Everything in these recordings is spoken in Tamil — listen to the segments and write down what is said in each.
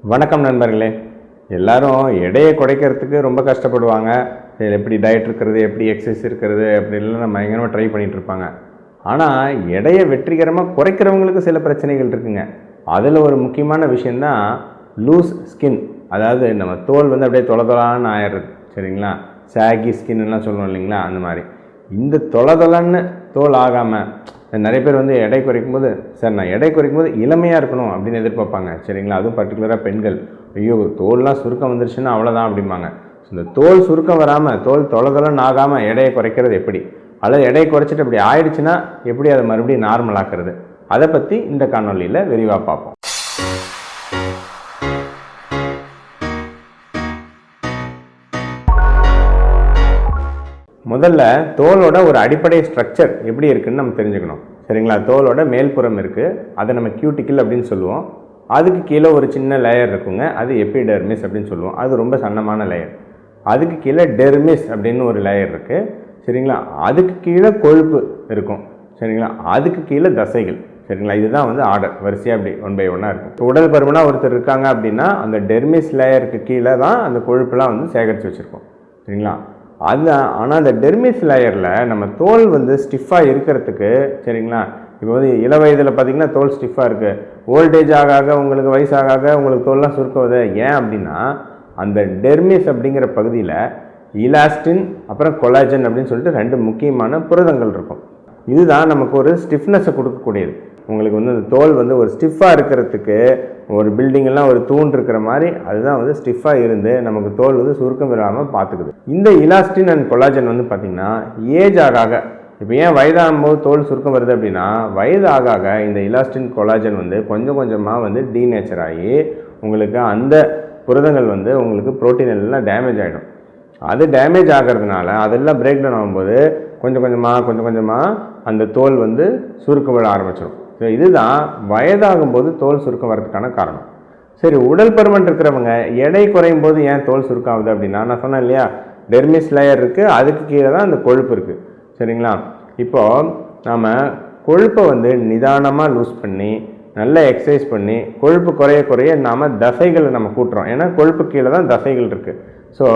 வணக்கம் நண்பர்களே. எல்லாரும் எடையை குறைக்கிறதுக்கு ரொம்ப கஷ்டப்படுவாங்க. சரி, எப்படி டயட் இருக்கிறது, எப்படி எக்ஸசைஸ் இருக்கிறது அப்படின்லாம் நம்ம பயங்கரமாக ட்ரை பண்ணிகிட்டு இருப்பாங்க. ஆனால் எடையை வெற்றிகரமாக குறைக்கிறவங்களுக்கு சில பிரச்சனைகள் இருக்குங்க. அதில் ஒரு முக்கியமான விஷயந்தான் லூஸ் ஸ்கின். அதாவது நம்ம தோல் வந்து அப்படியே தொலைன்னு ஆயிடுறது. சரிங்களா, சாகி ஸ்கின்லாம் சொல்லுவோம் இல்லைங்களா, அந்த மாதிரி. இந்த தொலைன்னு தோல் ஆகாமல் நிறைய பேர் வந்து எடை குறைக்கும் போது, சார் நான் எடை குறைக்கும் போது இளமையாக இருக்கணும் அப்படின்னு எதிர்பார்ப்பாங்க. சரிங்களா, அதுவும் பர்டிகுலராக பெண்கள். ஐயோ தோல்லாம் சுருக்கம் வந்துருச்சுன்னா அவ்வளோதான் அப்படிம்பாங்க. இந்த தோல் சுருக்கம் வராமல், தோல் தொலைன்னு ஆகாமல் எடையை குறைக்கிறது எப்படி, அல்லது எடையை குறைச்சிட்டு அப்படி ஆயிடுச்சுன்னா எப்படி அதை மறுபடியும் நார்மல் ஆக்குறது, அதை பற்றி இந்த காணொலியில் விரிவாக பார்ப்போம். முதல்ல தோலோட ஒரு அடிப்படை ஸ்ட்ரக்சர் எப்படி இருக்குன்னு நம்ம தெரிஞ்சுக்கணும். சரிங்களா, தோலோட மேல்புறம் இருக்குது, அதை நம்ம கியூட்டிக்கிள் அப்படின்னு சொல்லுவோம். அதுக்கு கீழே ஒரு சின்ன லேயர் இருக்குங்க, அது எபிடெர்மிஸ் அப்படின்னு சொல்லுவோம். அது ரொம்ப சன்னமான லேயர். அதுக்கு கீழே டெர்மிஸ் அப்படின்னு ஒரு லேயர் இருக்குது. சரிங்களா, அதுக்கு கீழே கொழுப்பு இருக்கும். சரிங்களா, அதுக்கு கீழே தசைகள். சரிங்களா, இதுதான் வந்து ஆர்டர், வரிசையாக அப்படி 1 by 1 இருக்கும். உடல் பருமனாக ஒருத்தர் இருக்காங்க அப்படின்னா அந்த டெர்மிஸ் லேயருக்கு கீழே தான் அந்த கொழுப்புலாம் வந்து சேகரித்து வச்சுருக்கோம். சரிங்களா, அதுதான். ஆனால் அந்த டெர்மிஸ் லேயரில் நம்ம தோல் வந்து ஸ்டிஃபாக இருக்கிறதுக்கு, சரிங்களா, இப்போ வந்து இள வயதில் பார்த்திங்கன்னா தோல் ஸ்டிஃபாக இருக்குது. ஓல்டேஜ் ஆக உங்களுக்கு வயசாக உங்களுக்கு தோல்லாம் சுருக்குவது ஏன் அப்படின்னா, அந்த டெர்மிஸ் அப்படிங்கிற பகுதியில் இலாஸ்டின் அப்புறம் கொலாஜன் அப்படின்னு சொல்லிட்டு 2 முக்கியமான புரதங்கள் இருக்கும். இதுதான் நமக்கு ஒரு ஸ்டிஃப்னஸை கொடுக்கக்கூடியது. உங்களுக்கு வந்து அந்த தோல் வந்து ஒரு ஸ்டிஃபாக இருக்கிறதுக்கு, ஒரு பில்டிங்கெல்லாம் ஒரு தூண் இருக்கிற மாதிரி அதுதான் வந்து ஸ்டிஃபாக இருந்து நமக்கு தோல் வந்து சுருக்கம் இல்லாமல் பார்த்துக்குது. இந்த இலாஸ்டின் அண்ட் கொலாஜன் வந்து பார்த்திங்கன்னா ஏஜ் ஆக, இப்போ ஏன் வயதாகும் போது தோல் சுருக்கம் வருது அப்படின்னா, வயது ஆக இந்த இலாஸ்டின் கொலாஜன் வந்து கொஞ்சம் கொஞ்சமாக வந்து டீநேச்சர் ஆகி உங்களுக்கு அந்த புரதங்கள் வந்து உங்களுக்கு புரோட்டீன் எல்லாம் டேமேஜ் ஆகிடும். அது டேமேஜ் ஆகிறதுனால அதெல்லாம் பிரேக் டவுன் ஆகும்போது கொஞ்சம் கொஞ்சமாக அந்த தோல் வந்து சுருக்கம் விட ஆரம்பிச்சிடும். ஸோ இதுதான் வயதாகும்போது தோல் சுருக்கம் வரதுக்கான காரணம். சரி, உடல் பருமன் இருக்கிறவங்க எடை குறையும் போது ஏன் தோல் சுருக்கம் ஆகுது அப்படின்னா, நான் சொன்னேன் இல்லையா, டெர்மிஸ் லேயர் இருக்குது, அதுக்கு கீழே தான் அந்த கொழுப்பு இருக்குது. சரிங்களா, இப்போது நாம் கொழுப்பை வந்து நிதானமாக லூஸ் பண்ணி நல்ல எக்ஸசைஸ் பண்ணி கொழுப்பு குறைய நாம் தசைகளை நம்ம கூட்டுறோம். ஏன்னா கொழுப்பு கீழே தான் தசைகள் இருக்குது. ஸோ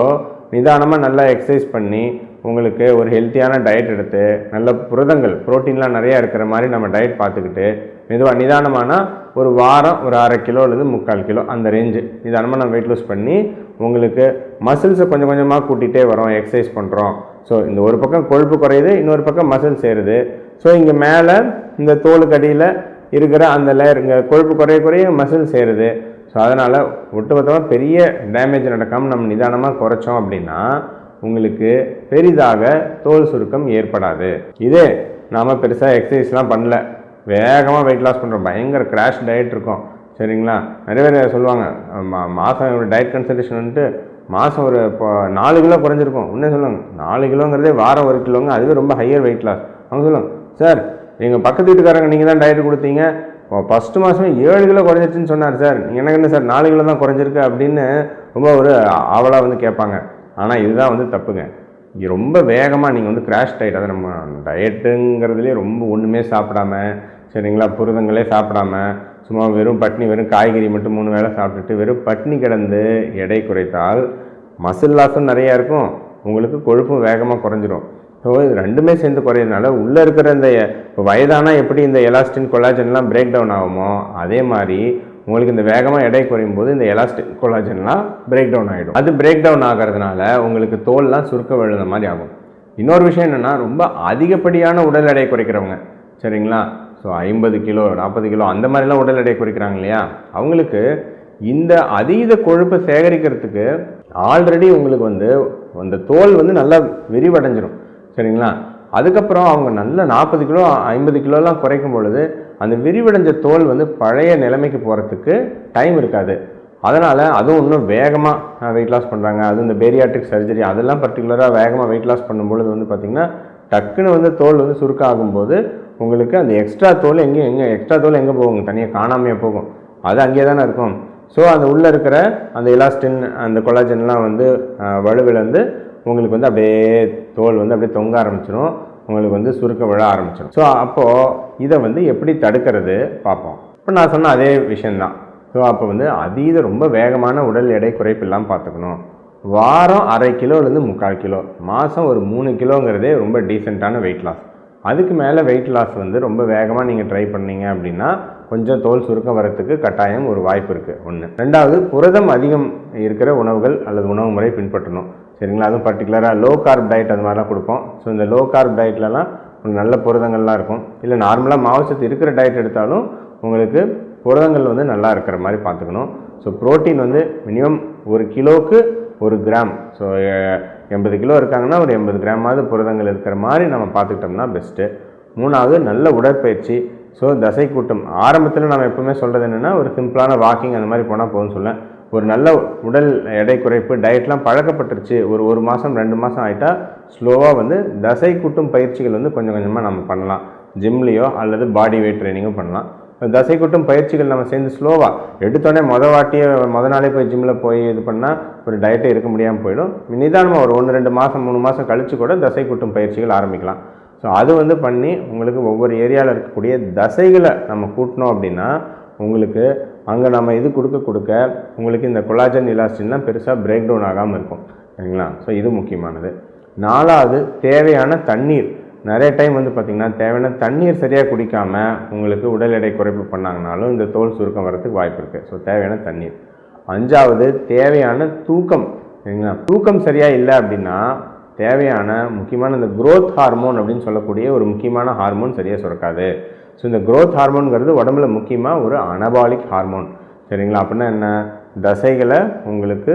நிதானமாக நல்லா எக்ஸசைஸ் பண்ணி உங்களுக்கு ஒரு ஹெல்த்தியான டயட் எடுத்து நல்ல புரதங்கள் புரோட்டீன்லாம் நிறையா இருக்கிற மாதிரி நம்ம டயட் பார்த்துக்கிட்டு மெதுவாக நிதானமான ஒரு வாரம் ஒரு 1/2 கிலோ அல்லது 3/4 கிலோ அந்த ரேஞ்சு நிதானமாக நம்ம வெயிட் லூஸ் பண்ணி உங்களுக்கு மசில்ஸை கொஞ்சம் கொஞ்சமாக கூட்டிகிட்டே வரோம், எக்ஸசைஸ் பண்ணுறோம். ஸோ இந்த ஒரு பக்கம் கொழுப்பு குறையுது, இன்னொரு பக்கம் மசில் சேருது. ஸோ இங்கே மேலே இந்த தோலுக்கு அடியில் இருக்கிற அந்த லேயர் இங்கே கொழுப்பு குறைய மசில் சேருது. ஸோ அதனால் ஒட்டுமொத்தமாக பெரிய டேமேஜ் நடக்காமல் நம்ம நிதானமாக குறைச்சோம் அப்படின்னா உங்களுக்கு பெரிதாக தோல் சுருக்கம் ஏற்படாது. இதே நாம் பெருசாக எக்ஸசைஸ்லாம் பண்ணல, வேகமாக வெயிட் லாஸ் பண்ணுறோம், பயங்கர கிராஷ் டயட் இருக்கும். சரிங்களா, நிறைய பேர் சொல்லுவாங்க மாதம் ஒரு டயட் கன்சல்டேஷன் வந்துட்டு மாதம் ஒரு 4 கிலோ குறைஞ்சிருக்கும். உடனே சொல்லுவாங்க 4 கிலோங்கிறதே வாரம் 1 கிலோங்க, அதுவே ரொம்ப ஹையர் வெயிட் லாஸ். அவங்க சொல்லுவாங்க, சார் எங்கள் பக்கத்து வீட்டுக்காரங்க நீங்கள் தான் டயட் கொடுத்தீங்க, ஃபஸ்ட்டு மாதமே 7 கிலோ குறைஞ்சிருச்சுன்னு சொன்னார் சார், எனக்கு என்ன சார் 4 கிலோ தான் குறைஞ்சிருக்கு அப்படின்னு ரொம்ப ஒரு ஆவலாக வந்து கேட்பாங்க. ஆனால் இதுதான் வந்து தப்புங்க. இங்கே ரொம்ப வேகமாக நீங்கள் வந்து கிராஷ் டயட், அதை நம்ம டயட்டுங்கிறதுலேயே ரொம்ப ஒன்றுமே சாப்பிடாம, சரிங்களா, புரதங்களே சாப்பிடாம சும்மா வெறும் பட்னி, வெறும் காய்கறி மட்டும் 3 வேளை சாப்பிட்டுட்டு வெறும் பட்னி கிடந்து எடை குறைத்தால் மசில் லாஸும் நிறையா இருக்கும், உங்களுக்கு கொழுப்பும் வேகமாக குறைஞ்சிரும். ஸோ இது 2மே சேர்ந்து குறையிறதுனால உள்ளே இருக்கிற இந்த இப்போ வயதானால் எப்படி இந்த எலாஸ்டின் கொலாஜன்லாம் பிரேக் டவுன் ஆகுமோ அதே மாதிரி உங்களுக்கு இந்த வேகமாக எடை குறையும் போது இந்த எலாஸ்டின் கொலாஜன்லாம் பிரேக் டவுன் ஆகிடும். அது பிரேக் டவுன் ஆகிறதுனால உங்களுக்கு தோல்லாம் சுருக்க விழுந்த மாதிரி ஆகும். இன்னொரு விஷயம் என்னென்னா, ரொம்ப அதிகப்படியான உடல் எடை குறைக்கிறவங்க, சரிங்களா, ஸோ 50 கிலோ 40 கிலோ அந்த மாதிரிலாம் உடல் எடை குறைக்கிறாங்க இல்லையா, அவங்களுக்கு இந்த அதீத கொழுப்பை சேகரிக்கிறதுக்கு ஆல்ரெடி உங்களுக்கு வந்து அந்த தோல் வந்து நல்லா விரிவடைஞ்சிரும். சரிங்களா, அதுக்கப்புறம் அவங்க நல்ல 40 கிலோ 50 கிலோலாம் குறைக்கும் பொழுது அந்த விரிவடைஞ்ச தோல் வந்து பழைய நிலைமைக்கு போகிறதுக்கு டைம் இருக்காது. அதனால் அதுவும் இன்னும் வேகமாக வெயிட் லாஸ் பண்ணுறாங்க. அதுவும் இந்த பேரியாட்ரிக் சர்ஜரி அதெல்லாம் பர்டிகுலராக வேகமாக வெயிட் லாஸ் பண்ணும்பொழுது வந்து பார்த்திங்கன்னா டக்குன்னு வந்து தோல் வந்து சுருக்க ஆகும்போது உங்களுக்கு அந்த எக்ஸ்ட்ரா தோல் எக்ஸ்ட்ரா தோல் எங்கே போகுங்க, தனியாக காணாமையாக போகும், அது அங்கேயே தானே இருக்கும். ஸோ அந்த உள்ளே இருக்கிற அந்த எலாஸ்டின் அந்த கொலாஜன்லாம் வந்து வலுவிழந்து உங்களுக்கு வந்து அப்படியே தோல் வந்து அப்படியே தொங்க ஆரம்பிச்சிடும், உங்களுக்கு வந்து சுருக்க விழ ஆரம்பிச்சிடும். ஸோ அப்போது இதை வந்து எப்படி தடுக்கிறது பார்ப்போம். இப்போ நான் சொன்ன அதே விஷயந்தான். ஸோ அப்போ வந்து அதீத ரொம்ப வேகமான உடல் எடை குறைப்பெல்லாம் பார்த்துக்கணும். வாரம் 1/2 கிலோலேருந்து 3/4 கிலோ, மாதம் ஒரு 3 கிலோங்கிறதே ரொம்ப டீசெண்டான வெயிட் லாஸ். அதுக்கு மேலே வெயிட் லாஸ் வந்து ரொம்ப வேகமாக நீங்கள் ட்ரை பண்ணீங்க அப்படின்னா கொஞ்சம் தோல் சுருக்கம் வரத்துக்கு கட்டாயம் ஒரு வாய்ப்பு இருக்குது. ஒன்று. ரெண்டாவது, புரதம் அதிகம் இருக்கிற உணவுகள் அல்லது உணவு முறை பின்பற்றணும். சரிங்களா? அதுவும் பர்டிகுலராக லோ கார்ப் டயட் அது மாதிரிலாம் கொடுப்போம். ஸோ இந்த லோ கார்ப் டயட்லலாம் நல்ல புரதங்கள்லாம் இருக்கும். இல்லை நார்மலாக மாவுசத்து இருக்கிற டயட் எடுத்தாலும் உங்களுக்கு புரதங்கள் வந்து நல்லா இருக்கிற மாதிரி பார்த்துக்கணும். ஸோ புரோட்டீன் வந்து மினிமம் 1 கிலோவுக்கு 1 கிராம். ஸோ 80 கிலோ இருக்காங்கன்னா ஒரு 80 கிராமாவது புரதங்கள் இருக்கிற மாதிரி நம்ம பார்த்துக்கிட்டோம்னா பெஸ்ட்டு. மூணாவது, நல்ல உடற்பயிற்சி. ஸோ தசை கூட்டம் ஆரம்பத்தில் நம்ம எப்பவுமே சொல்கிறது என்னென்னா ஒரு சிம்பிளான வாக்கிங் அந்த மாதிரி போனால் போதும்னு சொல்ல, ஒரு நல்ல உடல் எடை குறைப்பு டயட்லாம் பழக்கப்பட்டுருச்சு, ஒரு மாதம் 2 மாதம் ஆகிட்டா ஸ்லோவாக வந்து தசை கூட்டும் பயிற்சிகள் வந்து கொஞ்சம் கொஞ்சமாக நம்ம பண்ணலாம். ஜிம்லேயோ அல்லது பாடி வெயிட் ட்ரைனிங்கும் பண்ணலாம். தசை கூட்டும் பயிற்சிகள் நம்ம சேர்ந்து ஸ்லோவாக எடுத்தோடனே மொதல் நாளே போய் ஜிம்மில் போய் இது பண்ணால் ஒரு டயட்டே இருக்க முடியாமல் போயிடும். நிதானமாக ஒரு 1-2 மாதம் 3 மாதம் கழித்து கூட தசை கூட்டும் பயிற்சிகள் ஆரம்பிக்கலாம். ஸோ அது வந்து பண்ணி உங்களுக்கு ஒவ்வொரு ஏரியாவில் இருக்கக்கூடிய தசைகளை நம்ம கூட்டினோம் அப்படின்னா உங்களுக்கு அங்கே நம்ம இது கொடுக்க உங்களுக்கு இந்த கொலாஜன் இலாஸ்டின்லாம் பெருசாக பிரேக் டவுன் ஆகாமல் இருக்கும். சரிங்களா? ஸோ இது முக்கியமானது. 4வது, தேவையான தண்ணீர். நிறைய டைம் வந்து பார்த்திங்கன்னா தேவையான தண்ணீர் சரியாக குடிக்காமல் உங்களுக்கு உடல் எடை குறைப்பு பண்ணாங்கனாலும் இந்த தோல் சுருக்கம் வரத்துக்கு வாய்ப்பு இருக்குது. ஸோ தேவையான தண்ணீர். 5வது, தேவையான தூக்கம். சரிங்களா? தூக்கம் சரியாக இல்லை அப்படின்னா தேவையான முக்கியமான இந்த growth ஹார்மோன் அப்படின்னு சொல்லக்கூடிய ஒரு முக்கியமான ஹார்மோன் சரியாக சுரக்காது. ஸோ இந்த growth ஹார்மோன்கிறது உடம்புல முக்கியமாக ஒரு அனபாலிக் ஹார்மோன். சரிங்களா? அப்படின்னா என்ன, தசைகளை உங்களுக்கு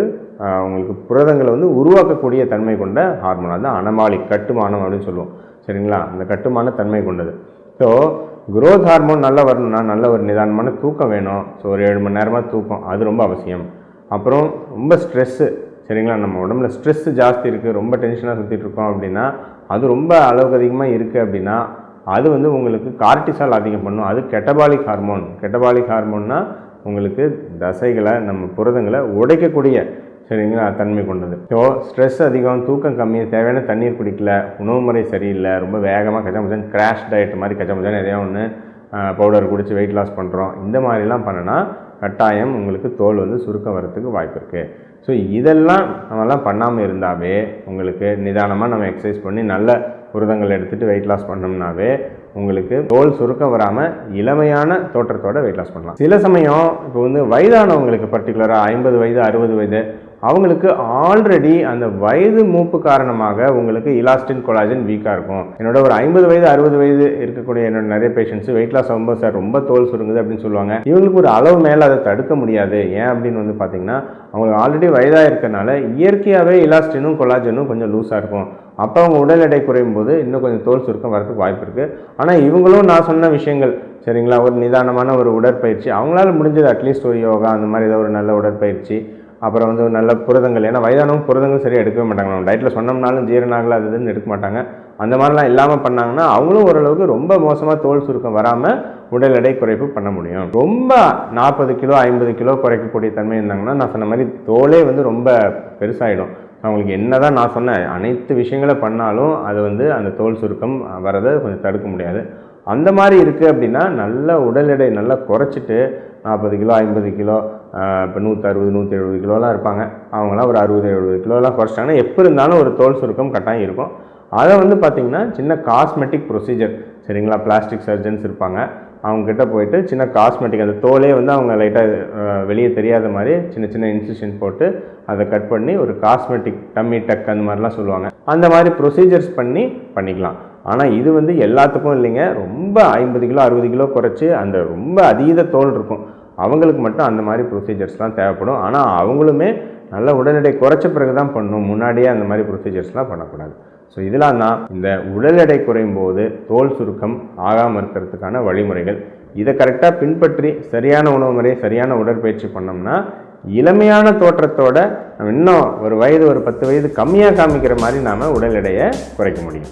புரதங்களை வந்து உருவாக்கக்கூடிய தன்மை கொண்ட ஹார்மோன். அதுதான் அனபாலிக், கட்டுமானம் அப்படின்னு சொல்லுவோம். சரிங்களா? அந்த கட்டுமான தன்மை கொண்டது. ஸோ growth ஹார்மோன் நல்லா வரணும்னா நல்ல ஒரு நிதானமான தூக்கம் வேணும். ஸோ ஒரு 7 மணி நேரமாக தூக்கம் அது ரொம்ப அவசியம். அப்புறம் ரொம்ப ஸ்ட்ரெஸ்ஸு. சரிங்களா? நம்ம உடம்புல ஸ்ட்ரெஸ்ஸு ஜாஸ்தி இருக்குது, ரொம்ப டென்ஷனாக சுற்றிட்டு இருக்கோம் அப்படின்னா அது ரொம்ப அளவுக்கு அதிகமாக இருக்குது அப்படின்னா அது வந்து உங்களுக்கு கார்டிசால் அதிகம் பண்ணும். அது கெட்டபாலிக் ஹார்மோன். கெட்டபாலிக் ஹார்மோன்னா உங்களுக்கு தசைகளை நம்ம புரதங்களை உடைக்கக்கூடிய சரிங்களா தன்மை கொண்டது. ஸோ ஸ்ட்ரெஸ் அதிகம், தூக்கம் கம்மி, தேவையான தண்ணீர் குடிக்கல, உணவு முறை சரியில்லை, ரொம்ப வேகமாக கஜாமஜான் கிராஷ் டயட் மாதிரி கஜாமஜான் எதையா ஒன்று பவுடர் குடித்து வெயிட் லாஸ் பண்ணுறோம், இந்த மாதிரிலாம் பண்ணினா கட்டாயம் உங்களுக்கு தோல் வந்து சுருக்கம் வரத்துக்கு வாய்ப்பு இருக்குது. ஸோ இதெல்லாம் நம்மலாம் பண்ணாமல் இருந்தாவே உங்களுக்கு நிதானமாக நம்ம எக்ஸசைஸ் பண்ணி நல்ல புரதங்கள் எடுத்துகிட்டு வெயிட் லாஸ் பண்ணோம்னாவே உங்களுக்கு தோல் சுருக்கம் வராமல் இளமையான தோற்றத்தோடு வெயிட் லாஸ் பண்ணலாம். சில சமயம் இப்போ வந்து வயதானவங்களுக்கு பர்டிகுலராக 50 வயது 60 வயது அவங்களுக்கு ஆல்ரெடி அந்த வயது மூப்பு காரணமாக உங்களுக்கு இலாஸ்டின் கொலாஜன் வீக்காக இருக்கும். என்னோட ஒரு 50 வயது 60 வயது இருக்கக்கூடிய என்னோட நிறைய பேஷண்ட்ஸ் வெயிட் லாஸ் ஆகும்போது சார் ரொம்ப தோல் சுருங்குது அப்படின்னு சொல்லுவாங்க. இவங்களுக்கு ஒரு அளவு மேலே அதை தடுக்க முடியாது. ஏன் அப்படின்னு வந்து பார்த்தீங்கன்னா அவங்களுக்கு ஆல்ரெடி வயதாக இருக்கனால இயற்கையாகவே இலாஸ்டினும் கொலாஜனும் கொஞ்சம் லூஸாக இருக்கும். அப்போ அவங்க உடல் எடை குறையும் போது இன்னும் கொஞ்சம் தோல் சுருக்கம் வரதுக்கு வாய்ப்பு இருக்குது. ஆனால் இவங்களும் நான் சொன்ன விஷயங்கள் சரிங்களா, ஒரு நிதானமான ஒரு உடற்பயிற்சி, அவங்களால முடிஞ்சது அட்லீஸ்ட் ஒரு யோகா அந்த மாதிரி ஏதோ ஒரு நல்ல உடற்பயிற்சி, அப்புறம் வந்து நல்ல புரதங்கள், ஏன்னா வயதானவங்க புரதங்கள் சரியாக எடுக்கவே மாட்டாங்க. நம்ம டயட்டில் சொன்னோம்னாலும் ஜீரணாகல அது இதுன்னு எடுக்க மாட்டாங்க. அந்த மாதிரிலாம் இல்லாமல் பண்ணாங்கன்னா அவங்களும் ஓரளவுக்கு ரொம்ப மோசமாக தோல் சுருக்கம் வராமல் உடல் எடை குறைப்பு பண்ண முடியும். ரொம்ப 40 கிலோ 50 கிலோ குறைக்கக்கூடிய தன்மை இருந்தாங்கன்னா நான் சொன்ன மாதிரி தோலே வந்து ரொம்ப பெருசாகிடும். அவங்களுக்கு என்னதான் நான் சொன்ன அனைத்து விஷயங்களை பண்ணாலும் அது வந்து அந்த தோல் சுருக்கம் வரதை கொஞ்சம் தடுக்க முடியாது. அந்த மாதிரி இருக்குது அப்படின்னா நல்ல உடல் எடை நல்லா குறைச்சிட்டு 40 கிலோ 50 கிலோ இப்போ 160 170 கிலோலாம் இருப்பாங்க. அவங்களாம் ஒரு 60-70 கிலோலாம் குறைச்சிட்டாங்கன்னா எப்போ இருந்தாலும் ஒரு தோல் சுருக்கம் கட்டாயம் இருக்கும். அதை வந்து பார்த்திங்கன்னா சின்ன காஸ்மெட்டிக் ப்ரொசீஜர் சரிங்களா, பிளாஸ்டிக் சர்ஜன்ஸ் இருப்பாங்க, அவங்கக்கிட்ட போயிட்டு சின்ன காஸ்மெட்டிக் அந்த தோலே வந்து அவங்க லைட்டாக வெளியே தெரியாத மாதிரி சின்ன சின்ன இன்சிஷன் போட்டு அதை கட் பண்ணி ஒரு காஸ்மெட்டிக் டம்மி டக் அந்த மாதிரிலாம் சொல்லுவாங்க. அந்த மாதிரி ப்ரொசீஜர்ஸ் பண்ணிக்கலாம். ஆனால் இது வந்து எல்லாத்துக்கும் இல்லைங்க. ரொம்ப 50 கிலோ 60 கிலோ குறைச்சி அந்த ரொம்ப அதீத தோல் இருக்கும் அவங்களுக்கு மட்டும் அந்த மாதிரி ப்ரொசீஜர்ஸ்லாம் தேவைப்படும். ஆனால் அவங்களுமே நல்ல உடல் எடை குறைச்ச பிறகு தான் பண்ணணும், முன்னாடியே அந்த மாதிரி ப்ரொசீஜர்ஸ்லாம் பண்ணக்கூடாது. ஸோ இதெல்லாம் தான் இந்த உடல் எடை குறையும் போது தோல் சுருக்கம் ஆகாமல் இருக்கிறதுக்கான வழிமுறைகள். இதை கரெக்டாக பின்பற்றி சரியான உணவு முறை சரியான உடற்பயிற்சி பண்ணோம்னா இளமையான தோற்றத்தோட இன்னும் ஒரு வயது ஒரு 10 வயது கம்மியாக காமிக்கிற மாதிரி நாம் உடல் எடையை குறைக்க முடியும்.